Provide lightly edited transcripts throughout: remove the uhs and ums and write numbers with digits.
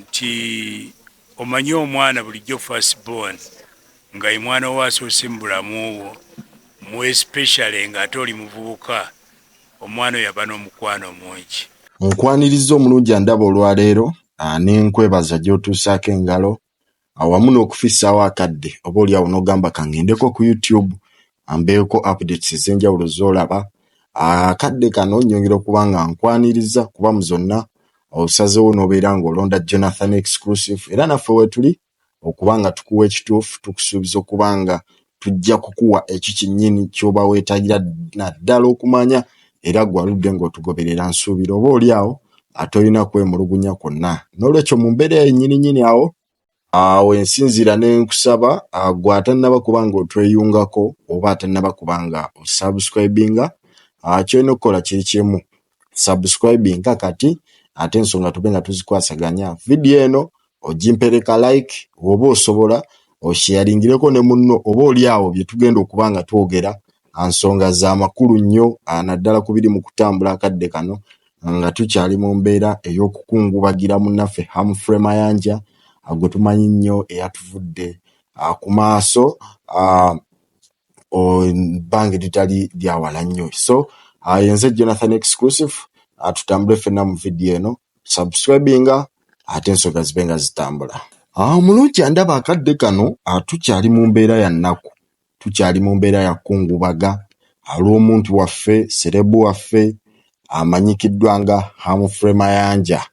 nti omanyi omwana bulijjo first born nga ye mwana wo asoose mu bulamu bwo mu especially ng'ate oli muvubuka, omwana oyo yaba n'omukwano mungi. Nkwaniriza omulungi andaba olwaleero n'enkwebaza gy'otuusaako engalo awamu n'okufissaawo akadde oba oli awo n'ogamba kangendeko ku YouTube ambeeko updates ez'enjawulo z'olaba. Akadde kano nnyongera okuba nga nkwaniriza kuba mu zonna osazeewo n'obeera ng'olonda Jonathan Exclusive era naffe weetuli okuba nga tukuwa ekituufu, tukusuubiza okuba nga tujja kukuwa ekyo kyennyini ky'oba weetagira naddala okumanya era gwaludde ng'otugoberera nsuubira oba oli awo atolina kwemulugunya kwonna. N'olwekyo mu mbeera yennyini awo ensinzira n'enkusaba gwe atannaba kuba ng'otweyungako oba atannaba kuba nga osubscribinga, kyolina okukola kiri kimu, subscribinga kati ate ensonga tube nga tuzikwasaganya. Vidiyo eno ogimpereka like, oba osobola osharingireko ne munno oba oli awo bye tugenda okuba nga twogera nsonga za makulu nnyo naddala ku biri mu kutambula akadde kano nga tukyali mu mbeera ey'okukungubagira munnaffe Hamphery Mayanja gwe tumanyi nnyo eyatuvudde ku maaso ebbanga eritali lyawala nnyo. So yenze Jonathan Exclusive tutambule ffenna mu vidiyo eno, subscribinga ate ensonga zibe nga zitambula. Omulungi andaba akadde kano tukyali mu mbeera ya nnaku, tukyali mu mbeera ya kungubaga olw'omuntu waffe serebu waffe amanyikiddwa nga Hamphery Mayanja.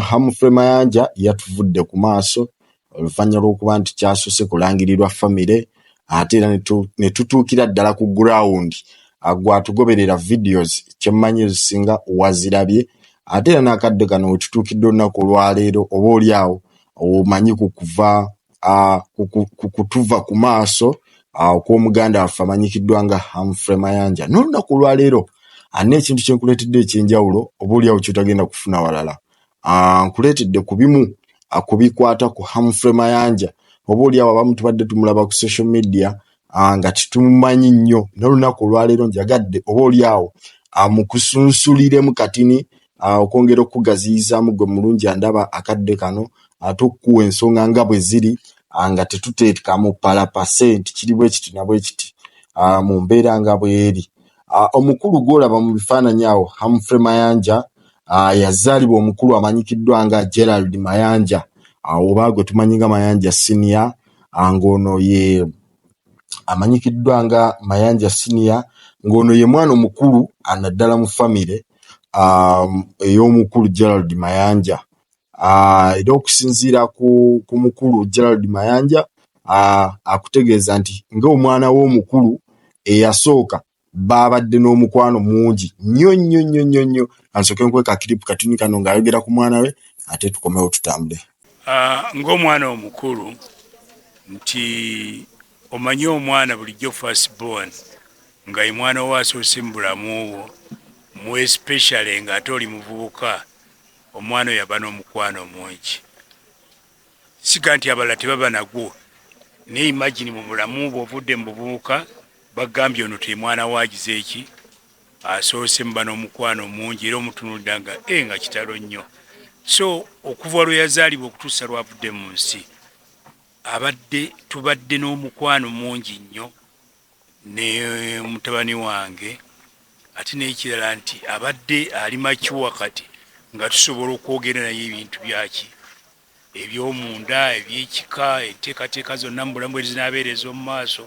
Hamphery Mayanja yatuvudde ku maaso oluvannyuma lw'okuba nti kyasoose kulangirirwa famire ate era ne tutuukira ddala ku ground gwatugoberera videos kyemmanyi ezisinga wazirabye ate era n'akadde kano we tutuukidde olunaku olwaleero oba oli awo omanyi kutuva ku maaso okw'omuganda waffe amanyikiddwa nga Hamphery Mayanja. N'olunaku olwaleero n'ekintu kye nkuleetedde eky'enjawulo oba oli awo kyotagenda kufuna walala. Nkuleetedde ku bimu kubikwata ku Hamphery Mayanja oba oli awo abamu tubadde tumulaba ku social media nga tetumumanyi nnyo. N'olunaku olwaleero njagadde oba oli awo mukusunsuliremu katini okwongera okugaziyizaamu gwe mulungi andaba akadde kano ate okukuwa ensonga nga bwe ziri nga tetuteekamu palapasenti kiri bwe kiti na bwe kiti mu mbeera nga bweri. Omukulu gw'olaba mu bifaananyi awo Hamphery Mayanja yazaalibwa omukulu amanyikiddwa nga Gerald Mayanja oba gwe tumanyi nga Mayanja Senior, ng'ono ye amanyikiddwa nga Mayanja Senior, ng'ono ye mwana omukulu anaddala mu famire ey'omukulu Gerald Mayanja. Era okusinziira ku mukulu Gerald Mayanja akutegeeza nti ng'omwana w'omukulu eyasooka baabadde n'omukwano mungi nnyo. Ansooke nkweka kiripu katini kano ng'ayogera ku mwana we ate tukomewo tutambule. Ng'omwana omukulu nti omanyi omwana bulijjo first born nga ye mwana wo asoose mu bulamu bwo mu especially ng'ate oli muvubuka, omwana oyo yaba n'omukwano mungi. Siga nti abalala tebaba nagwo, naye imagine mu bulamu bwo ovudde mu buvubuka bagambye ono te mwana waagize eki asoose muba n'omukwano mungi era omutunuulira nga kitalo nnyo. So okuva lwe yazaalibwa okutuusa lwavudde mu nsi tubadde n'omukwano mungi nnyo ne mutabani wange, ate n'ekirala nti abadde ali makyuwa kati nga tusobola okwogera naye ebintu byaki eby'omunda eby'ekika enteekateeka zonna mu bulamu ezinaabeera ez'omu maaso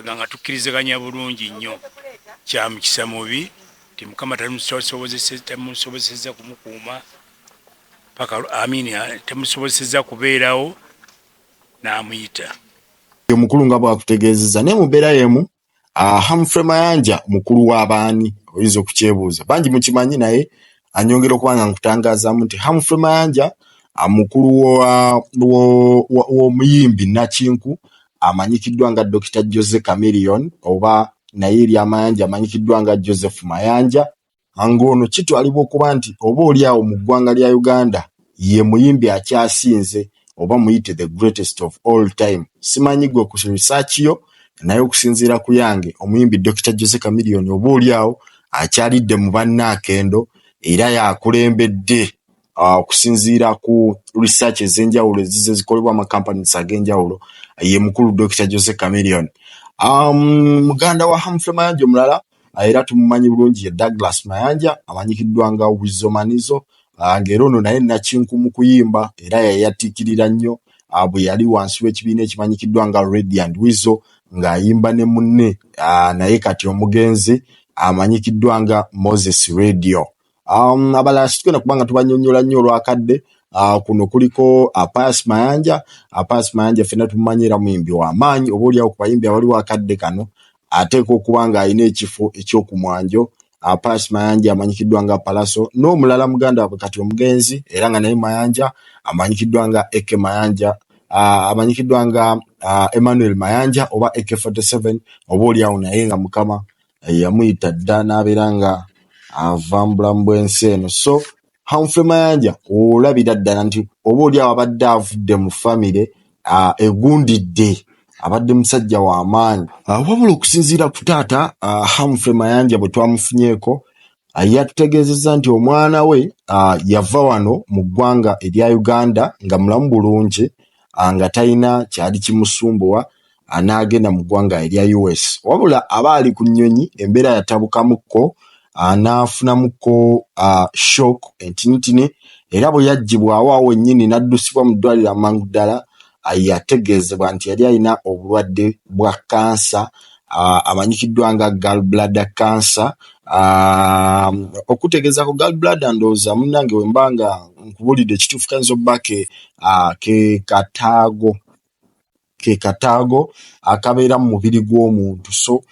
nga tukkirizaganya bulungi nnyo. Kya mukisa mubi ti Mukama tamusobozesezza kumukuuma tamusobozesezza kubeerawo n'amuyita. Omukulu nga bw'akutegeezezza naye mu mbeera y'emu Hamphery Mayanja mukulu w'abaani oyinza okukyebuuza. Bangi mukimanyi naye anyongera okuba nga nkutangazaamu nti Hamphery Mayanja mukulu w'omuyimbi Nakinku amanyikiddwa nga Dr. Jose Chameleon oba naye eri Amayanja amanyikiddwa nga Joseph Mayanja. Ng'ono kitwalibwa okuba nti oba oli awo mu ggwanga lya Uganda ye muyimbi akyasinze oba muyite the greatest of all time. Simanyi gwe ku research yo naye okusinziira ku yange omuyimbi Dr. Jose Chameleon oba oli awo akyalidde mu bannaakendo era yakulembedde okusinziira ku research ez'enjawulo ezize zikolebwa mu companies ag'enjawulo, ye mukulu Dr. Jose Chameleon. Muganda wa Hamphery Mayanja omulala era tumumanyi bulungi ye Douglas Mayanja, amanyikiddwa nga Wizomanizo, ng'era ono naye nakinku mu kuyimba era yayatiikirira nnyo bwe yali wansi w'ekibiina ekimanyikiddwa nga Radiant Wizo ng'ayimba ne munne naye kati omugenzi amanyikiddwa nga Moses Radio. Abalala situgenda kubanga tubanyonnyola nnyo olwakadde. Kuno kuliko Pius Mayanja. Pius Mayanja ffenna tumumanyi era muyimbi w'amaanyi, obaolyawo ku bayimbi abaliwo akadde kano ateekwa okuba ng'alina ekifo eky'okumwanjo. Pius Mayanja amanyikiddwa nga Palaso, n'omulala muganda waabwe kati omugenzi era nga naye Mayanja amanyikiddwa nga Eke Mayanja, amanyikiddwa nga Emmanuel Mayanja oba AK47, obaolyawo naye nga Mukama yamuyita dda n'abeera nga ava mu bulamu bw'ensi eno. So Hamphery Mayanja olabira ddala nti obaolyawo abadde avudde mu famire egundidde, abadde musajja w'amaanyi. Wabula okusinziira ku taata Hamphery Mayanja bwe twamufunyeeko, yatutegeezezza nti omwana we yava wano mu ggwanga erya Uganda nga mulamu bulungi, nga talina kyali kimusumbuwa, n'agenda mu ggwanga erya US. Wabula aba ali ku nnyonyi embeera yatabukamukko, n'afunamukko shock entinitini, era bwe yaggyibwawo awo wennyini n'addusibwa mu ddwaliro amangu ddala, yategeezebwa nti yali alina obulwadde bwa kansa amanyikiddwa nga gallbladder cancer. Okutegeeza ku gallbladder ndowooza munnange we mba nga nkubulidde ekituufu kayinza obba ke kataago akabeera mu mubiri gw'omuntu. So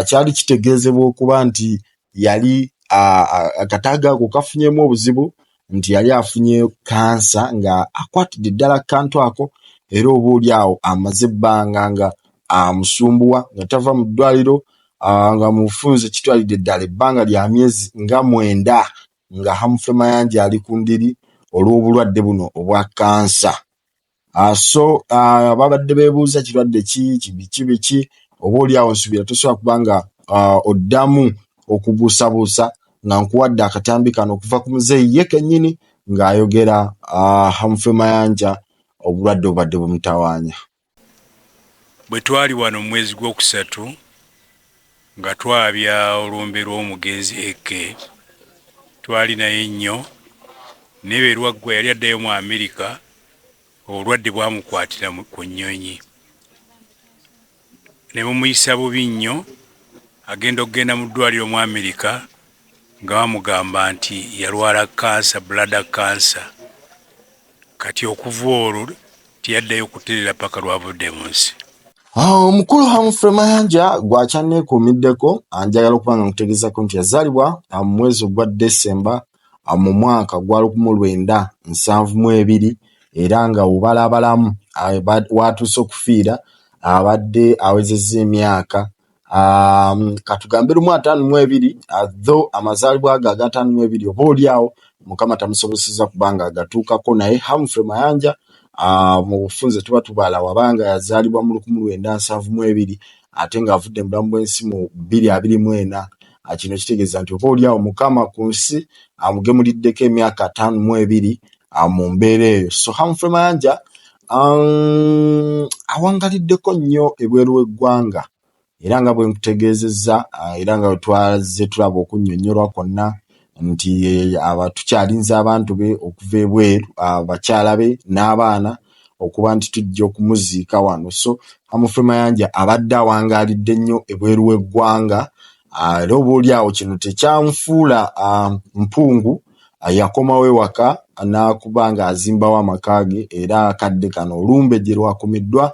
kyali kitegeezebwa okuba nti yali akataago ako kafunyemu obuzibu, nti yali afunye kansa nga akwatidde ddala kantu ako, era obaolyawo amaze ebbanga nga amusumbuwa nga tava mu ddwaliro, nga mufunze kitwalidde ddala ebbanga lya myezi nga 9 nga Hamphery Mayanja ali ku ndiri olw'obulwadde buno obwa kansa. So babadde beebuuza kirwadde biki obaolyawo nsubira tosobola kubanga oddamu okubuusabuusa nga nkuwadde akatambi kano okuva ku muzeeyi ye kennyini ng'ayogera Hamphery Mayanja obulwadde obadde bumutawaanya. Bwe twali wano mu mwezi gw'okusatu nga twabya olumbe lw'omugenzi Eke, twali naye nnyo, nebe lwaggwa yali addayo mu Amerika, obulwadde bwamukwatira ku nnyonyi ne bumuyisa bubi nnyo, agenda okugenda mu ddwaliro mu Amerika nga bamugamba nti yalwala kansa, bladder cancer. Kati okuva olwo tiyaddayo kutereera paka lwavudde mu nsi. Omukulu Hamphery Mayanja gw'akyanneekuumiddeko, njagala okuba nga nkutegeezako nti yazaalibwa mu mwezi ogwa Desemba mu mwaka gwa 1972, era nga obalabalamu watuuse okufiira abadde awezezza emyaka katugambe 52, tho amazaalibwa ge aga 52 obaolyawo Mukama tamusobozesezza kubanga agatuukako, naye Hamphery Mayanja mu bufunze tuba tubala wabanga yazaalibwa mu 1972 ate ng'avudde mu bulamu bw'ensi mu 2024. Kino kitegeeza nti obaolyawo Mukama ku nsi amugemuliddeko emyaka 52 mu mbeera eyo. So Hamphery Mayanja awangaliddeko nnyo ebweru w'eggwanga, era nga bwe nkutegeezezza, era nga bwe twazze tulaba okunnyonnyolwa kwonna nti tukyalinze abantu be okuva ebweru, bakyala be n'abaana, okuba nti tujja okumuziika wano. So Hamphery Mayanja abadde awangalidde nnyo ebweru w'eggwanga, era obaolyawo kino tekyamufuula mpungu, yakomawo ewaka n'akuba ng'azimbawo amaka ge, era akadde kano olumbe gye lwakumiddwa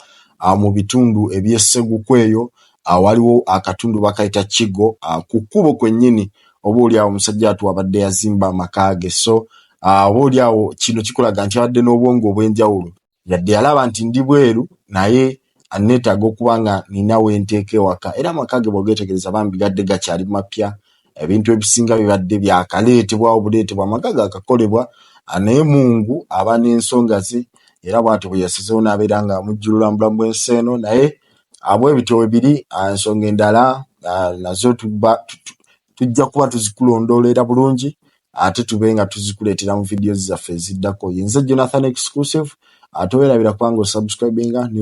mu bitundu eby'Esseguku eyo, waliwo akatundu bakayita Kigo, ku kkubo kwennyini obaolyawo omusajja atu abadde yazimba amaka ge. So obaolyawo kino kikulaga nti abadde n'obwongo obw'enjawulo, yadde yalaba nti ndi bweru naye neetaaga okuba nga nina wenteeka ewaka, era amaka ge bw'ogeetegereza bambi gadde gakyali mapya, ebintu ebisinga bibadde byakaleetebwawo buleetebwa, amaka ge akakolebwa, naye Mungu aba n'ensonga ze, era bw'atyo bwe yasizeewo n'abeera nga amujjulula mu bulamu bw'ensi eno. Naye bwebityo we biri, ensonga endala nazo tujja kuba tuzikulondoolera bulungi ate tube nga tuzikuleetera mu videos zaffe eziddako. Yenze Jonathan Exclusive, ate weerabira kubanga osubscribinga ne